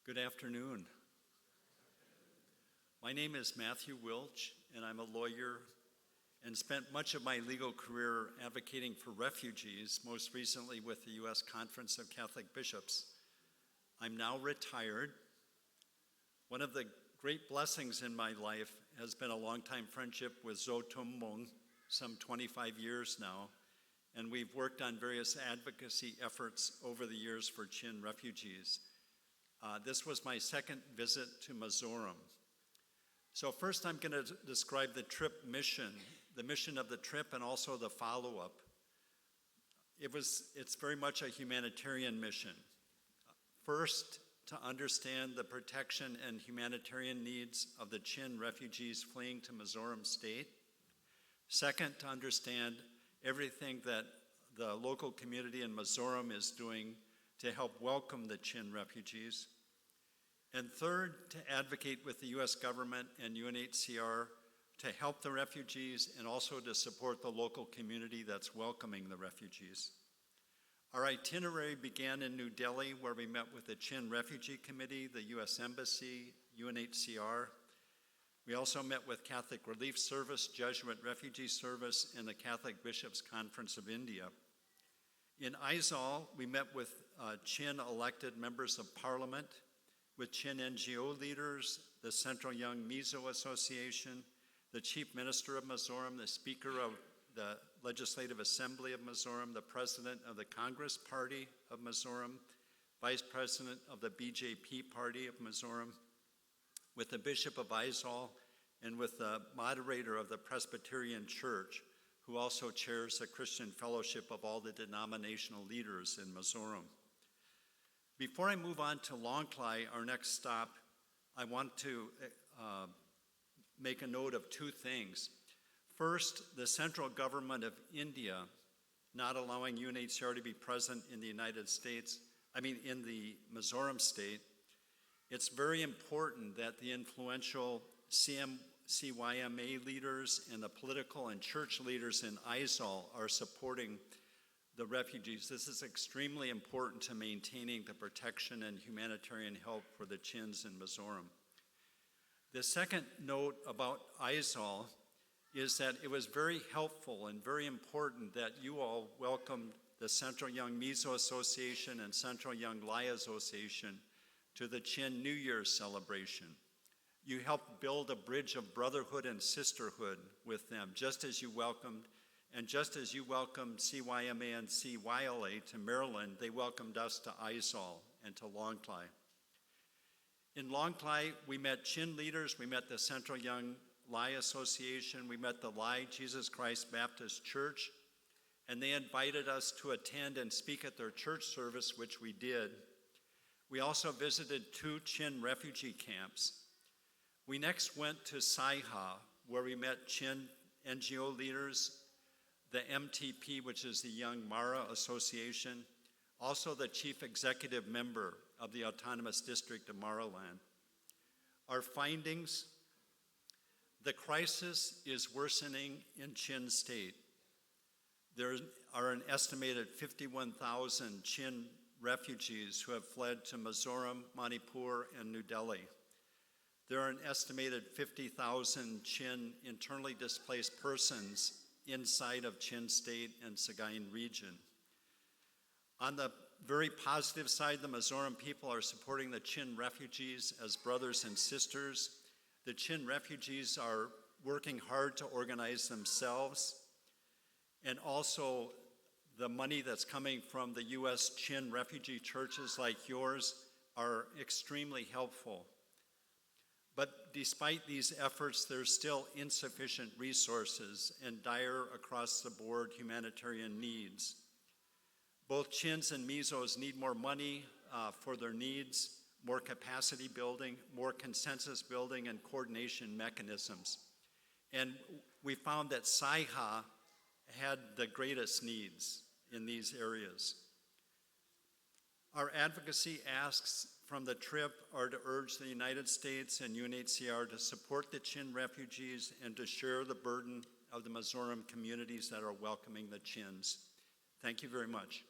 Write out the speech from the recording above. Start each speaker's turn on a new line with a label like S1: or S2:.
S1: Good afternoon. My name is Matthew Wilch, and I'm a lawyer and spent much of my legal career advocating for refugees, most recently with the U.S. Conference of Catholic Bishops. I'm now retired. One of the great blessings in my life has been a longtime friendship with Zo Tum Mung, some 25 years now, and we've worked on various advocacy efforts over the years for Chin refugees. This was my second visit to Mizoram. So first I'm going to describe the trip mission, the mission of the trip and also the follow-up. It's very much a humanitarian mission. First, to understand the protection and humanitarian needs of the Chin refugees fleeing to Mizoram State. Second, to understand everything that the local community in Mizoram is doing to help welcome the Chin refugees. And third, to advocate with the U.S. government and UNHCR to help the refugees and also to support the local community that's welcoming the refugees. Our itinerary began in New Delhi, where we met with the Chin Refugee Committee, the U.S. Embassy, UNHCR. We also met with Catholic Relief Service, Jesuit Refugee Service, and the Catholic Bishops' Conference of India. In Aizawl, we met with Chin elected members of parliament, with Chin NGO leaders, the Central Young Mizo Association, the Chief Minister of Mizoram, the Speaker of the Legislative Assembly of Mizoram, the President of the Congress Party of Mizoram, Vice President of the BJP Party of Mizoram, with the Bishop of Aizawl, and with the moderator of the Presbyterian Church, who also chairs the Christian Fellowship of all the denominational leaders in Mizoram. Before I move on to Longklai, our next stop, I want to make a note of two things. First, the central government of India not allowing UNHCR to be present in the in the Mizoram state. It's very important that the influential CYMA leaders and the political and church leaders in Aizawl are supporting the refugees. This is extremely important to maintaining the protection and humanitarian help for the Chins in Mizoram. The second note about Aizawl is that it was very helpful and very important that you all welcomed the Central Young Mizo Association and Central Young Lai Association to the Chin New Year's celebration. You helped build a bridge of brotherhood and sisterhood with them, just as you welcomed CYMA and CYLA to Maryland, they welcomed us to Aizawl and to Longklai. In Longklai, we met Chin leaders, we met the Central Young Lai Association, we met the Lai Jesus Christ Baptist Church, and they invited us to attend and speak at their church service, which we did. We also visited 2 Chin refugee camps. We next went to Saiha, where we met Chin NGO leaders, the MTP, which is the Young Mara Association, also the chief executive member of the Autonomous District of Maraland. Our findings: the crisis is worsening in Chin State. There are an estimated 51,000 Chin refugees who have fled to Mizoram, Manipur, and New Delhi. There are an estimated 50,000 Chin internally displaced persons inside of Chin State and Sagaing region. On the very positive side, the Mizoram people are supporting the Chin refugees as brothers and sisters. The Chin refugees are working hard to organize themselves, and also the money that's coming from the U.S. Chin refugee churches like yours are extremely helpful. But despite these efforts, there's still insufficient resources and dire across-the-board humanitarian needs. Both Chins and Mizos need more money for their needs, more capacity building, more consensus building, and coordination mechanisms. And we found that Saiha had the greatest needs in these areas. Our advocacy asks from the trip are to urge the United States and UNHCR to support the Chin refugees and to share the burden of the Mizoram communities that are welcoming the Chins. Thank you very much.